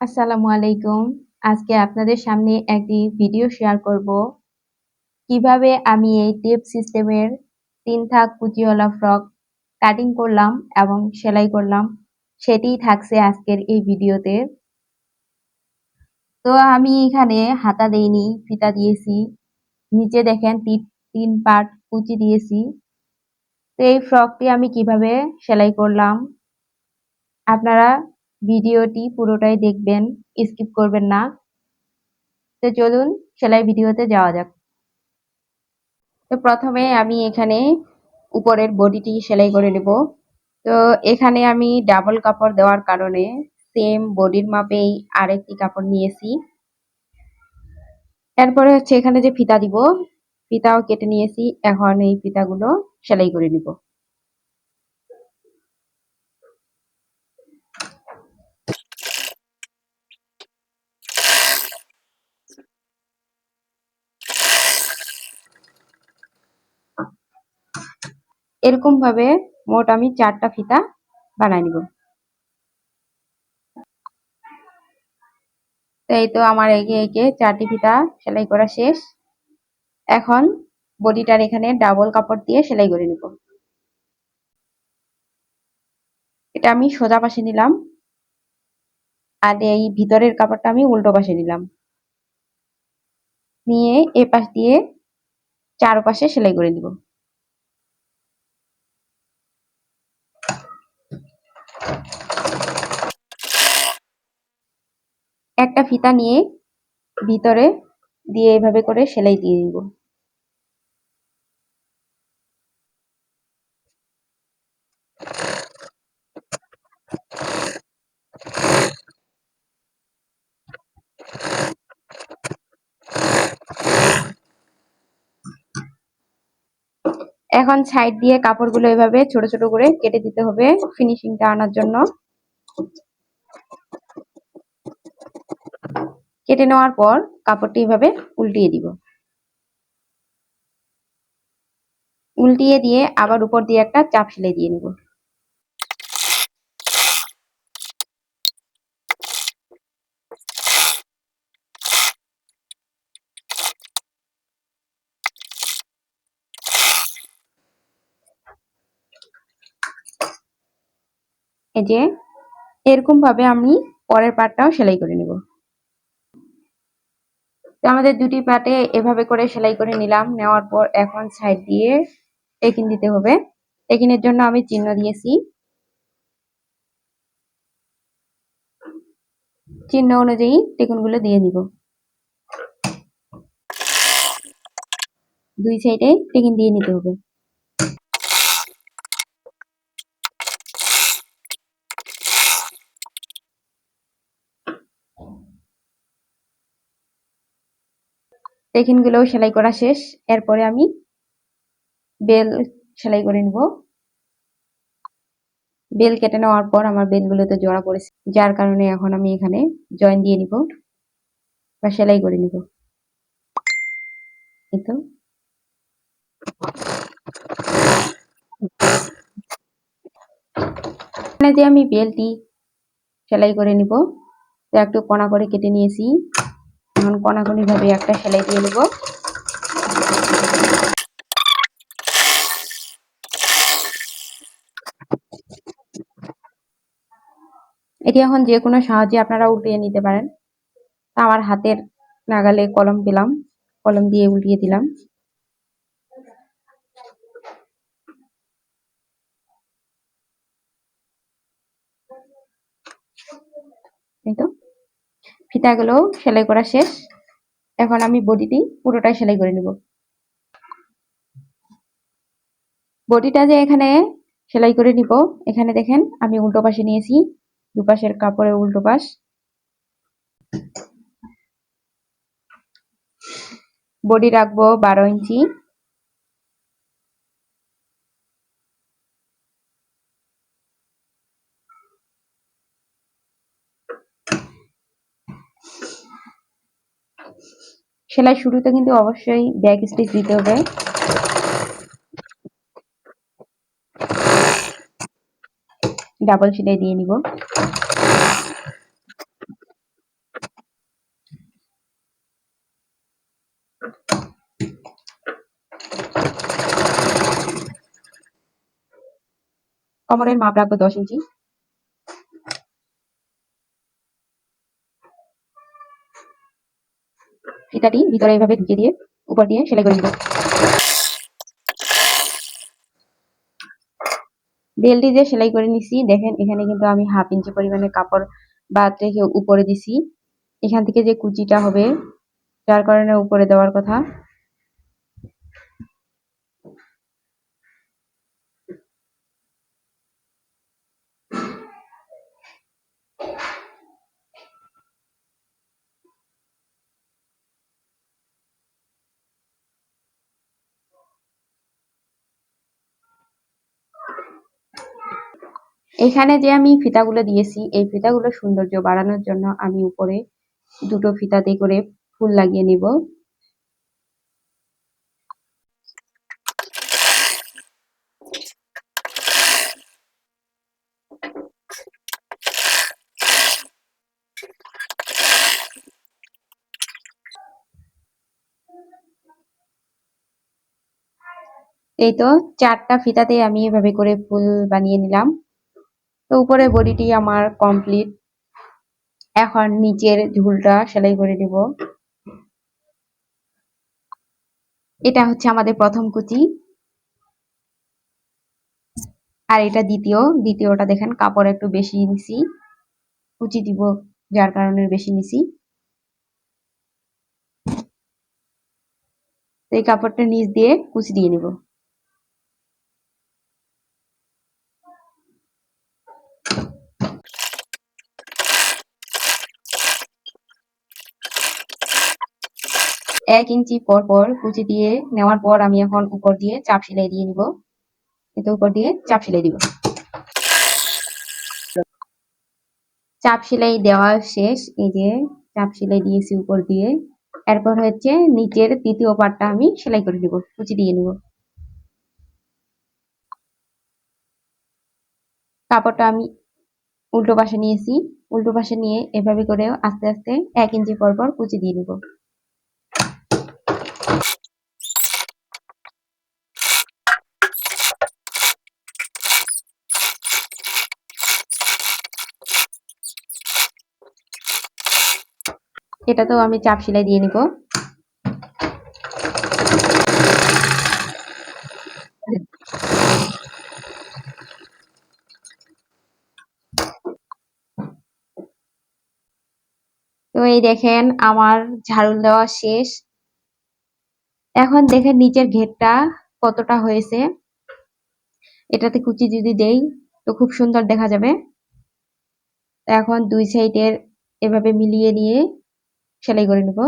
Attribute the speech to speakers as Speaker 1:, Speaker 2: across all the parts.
Speaker 1: আসসালামু আলাইকুম। আজকে আপনাদের সামনে একটি ভিডিও শেয়ার করব। কিভাবে আমি এই টেপ সিস্টেমের ৩ থাক কুচিওয়ালা ফ্রক কাটিং করলাম এবং সেলাই করলাম, সেটিই থাকছে আজকের এই ভিডিওতে। তো আমি এখানে হাতা দেইনি, ফিতা দিয়েছি। নিচে দেখেন ৩ পার্ট কুচি দিয়েছি। তো এই ফ্রকটি আমি কিভাবে সেলাই করলাম, আপনারা ভিডিওটি পুরোটাই দেখবেন, স্কিপ করবেন না। তো চলুন সেলাই ভিডিওতে যাওয়া যাক। তো প্রথমে আমি এখানে উপরের বডিটি সেলাই করে নেব। তো এখানে আমি ডাবল কাপড় দেওয়ার কারণে সেম বডির মাপেই আরেকটি কাপড় নিয়েছি। এরপরে হচ্ছে এখানে যে ফিতা দিব, ফিতাও কেটে নিয়েছি। এখন এই ফিতাগুলো সেলাই করে নিব। এরকম ভাবে মোট আমি 4টা ফিতা বানাই নিব। তো এই তো আমার একে একে 4টি ফিতা সেলাই করা শেষ। এখন বডিটার এখানে ডাবল কাপড় দিয়ে সেলাই করে নিব। এটা আমি সোজা পাশে নিলাম, আর এই ভিতরের কাপড়টা আমি উল্টো পাশে নিলাম। নিয়ে এ পাশ দিয়ে চারপাশে সেলাই করে দিব। একটা ফিতা নিয়ে ভিতরে দিয়ে এভাবে করে সেলাই দিয়ে দিব। এখন সাইড দিয়ে কাপড়গুলো এভাবে ছোট ছোট করে কেটে দিতে হবে ফিনিশিংটা আনার জন্য। কেটে নেওয়ার পর কাপড়টি এভাবে উল্টিয়ে দিব। উল্টিয়ে দিয়ে আবার উপর দিয়ে একটা চাপ সেলাই দিয়ে নিব। এই যে এরকম ভাবে আমি পরের পার্টটাও সেলাই করে নিব। তো আমাদের দুটি পার্টে এভাবে করে সেলাই করে নিলাম। নেওয়ার পর এখন সাইড দিয়ে টেকিন দিতে হবে। টেকিনের জন্য আমি চিহ্ন দিয়েছি। চিহ্ন অনুযায়ী টেকিনগুলো দিয়ে নিব। দুই সাইডে টেকিন দিয়ে নিতে হবে। টেকিনগুলোও সেলাই করা শেষ। এরপরে আমি বেল সেলাই করে নিব। বেল কেটে নেওয়ার পর আমার বেলগুলোতে জোড়া পড়েছে, যার কারণে এখন আমি এখানে জয়েন দিয়ে নিব বা সেলাই করে নিব। এই তো এখানে যে আমি বেলটি সেলাই করে নিব, তো একটু কোনা করে কেটে নিয়েছি। এখন কোনাকুনি ভাবে একটা সেলাই দিয়ে নিব। এটি এখন যে কোনো সাহায্যে আপনারা উল্টিয়ে নিতে পারেন। তা আমার হাতের নাগালে কলম পেলাম, কলম দিয়ে উল্টিয়ে দিলাম। এই তো ফিতাগুলো সেলাই করা শেষ। এখন আমি বডিটি পুরোটাই সেলাই করে নিব। বডিটা যে এখানে সেলাই করে নিব, এখানে দেখেন আমি উল্টো পাশে নিয়েছি, দুপাশের কাপড়ের উল্টো পাশ। বডি রাখবো 12 ইঞ্চি। সেলাই শুরুতে কিন্তু অবশ্যই ব্যাক স্টিচ দিতে হবে। ডাবল সেলাই দিয়ে নিব। কোমরের মাপ রাখবো 10 ইঞ্চি। ফিতাটি ভিতরে এইভাবে ঢুকিয়ে দিয়ে উপর দিয়ে সেলাই করে দিব। বেল্টটি যে সেলাই করে নিছি, দেখেন এখানে কিন্তু আমি 1/2 ইঞ্চি পরিমাণে কাপড় বাদ রেখে উপরে দিছি। এখান থেকে যে কুচিটা হবে, যার কারণে উপরে দেওয়ার কথা। এখানে যে আমি ফিতাগুলো দিয়েছি, এই ফিতাগুলো সৌন্দর্য বাড়ানোর জন্য আমি উপরে 2টো ফিতাতে করে ফুল লাগিয়ে নিব। এই তো 4টা ফিতাতে আমি এভাবে করে ফুল বানিয়ে নিলাম। তো উপরে বডিটি আমার কমপ্লিট। এখন নিচের ঝুলটা সেলাই করে দিব। এটা হচ্ছে আমাদের প্রথম কুচি, আর এটা দ্বিতীয়টা দেখেন কাপড় একটু বেশি নিছি, কুচি দিব যার কারণে বেশি নিছি। তো এই কাপড়টা নিচ দিয়ে কুচি দিয়ে নিব। এক ইঞ্চি পর পর কুচি দিয়ে নেওয়ার পর আমি এখন উপর দিয়ে চাপ সেলাই দিয়ে নিব। এটা উপর দিয়ে চাপ সেলাই দিব। চাপ সেলাই দেওয়া শেষ। এই যে চাপ সেলাই দিয়েছি উপর দিয়ে। এরপর হচ্ছে নিচের তৃতীয় পার্টটা আমি সেলাই করে দিব, কুচি দিয়ে নিব। কাপড়টা আমি উল্টো পাশে নিয়েছি, উল্টো পাশে নিয়ে এভাবে করে আস্তে আস্তে 1 ইঞ্চি পর পর কুচি দিয়ে নিব। এটাতেও আমি চাপ সেলাই দিয়ে নিব। তো এই দেখেন আমার ঝাড়ু দেওয়া শেষ। এখন দেখেন নিচের ঘেরটা কতটা হয়েছে। এটাতে কুচি যদি দেই তো খুব সুন্দর দেখা যাবে। এখন দুই সাইডের এভাবে মিলিয়ে নিয়ে সেলাই করে নেব।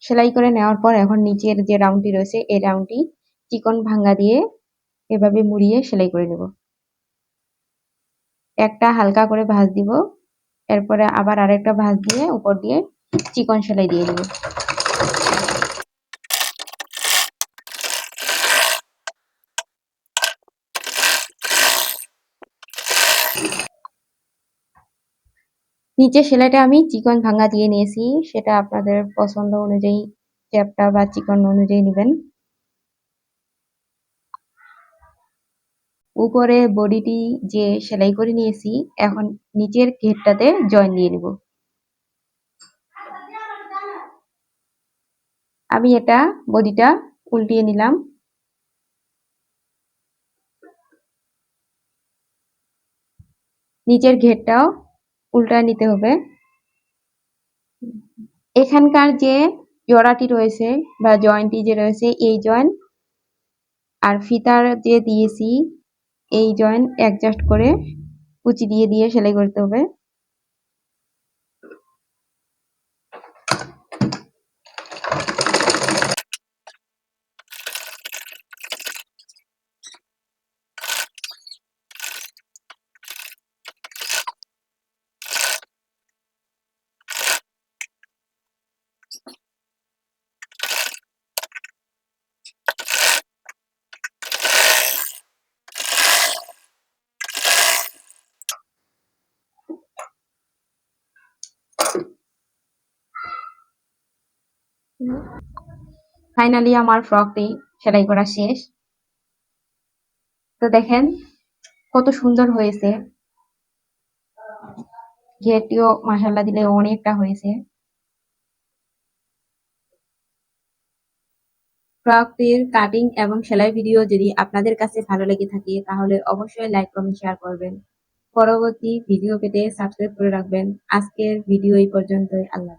Speaker 1: সেলাই করে নেওয়ার পর এখন নিচের যে রাউন্ডটি রয়েছে এই রাউন্ডটি চিকন ভাঙ্গা দিয়ে এভাবে মুড়িয়ে সেলাই করে নেব। একটা হালকা করে ভাঁজ দিব, এরপরে আবার আরেকটা ভাঁজ দিয়ে উপর দিয়ে চিকন সেলাই দিয়ে দেব। নিচের সেলাইটা আমি চিকন ভাঙ্গা দিয়ে নিয়েছি, সেটা আপনাদের পছন্দ অনুযায়ী চ্যাপ্টা বা চিকন অনুযায়ী নেবেন। উপরে বডিটি যে সেলাই করে নিয়েছি, এখন নিচের ঘেরটাতে জয়েন দিয়ে নেব। আমি এটা বডিটা উল্টিয়ে নিলাম। নিচের ঘেরটাও উল্টায় নিতে হবে। এখানকার যে জোড়াটি রয়েছে বা জয়েন্টটি যে রয়েছে, এই জয়েন্ট আর ফিতার যে দিয়েছি এই জয়েন্ট অ্যাডজাস্ট করে কুচি দিয়ে দিয়ে সেলাই করতে হবে। ফাইনালি আমার ফ্রকটি সেলাই করা শেষ। তো দেখেন কত সুন্দর হয়েছে, ঘেরটিও মাসাল্লাহ দিলে অনেকটা হয়েছে। ফ্রকটির কাটিং এবং সেলাই ভিডিও যদি আপনাদের কাছে ভালো লেগে থাকে তাহলে অবশ্যই লাইক কমেন্ট শেয়ার করবেন। পরবর্তী ভিডিও পেতে সাবস্ক্রাইব করে রাখবেন। আজকের ভিডিও এই পর্যন্তই। আল্লাহ।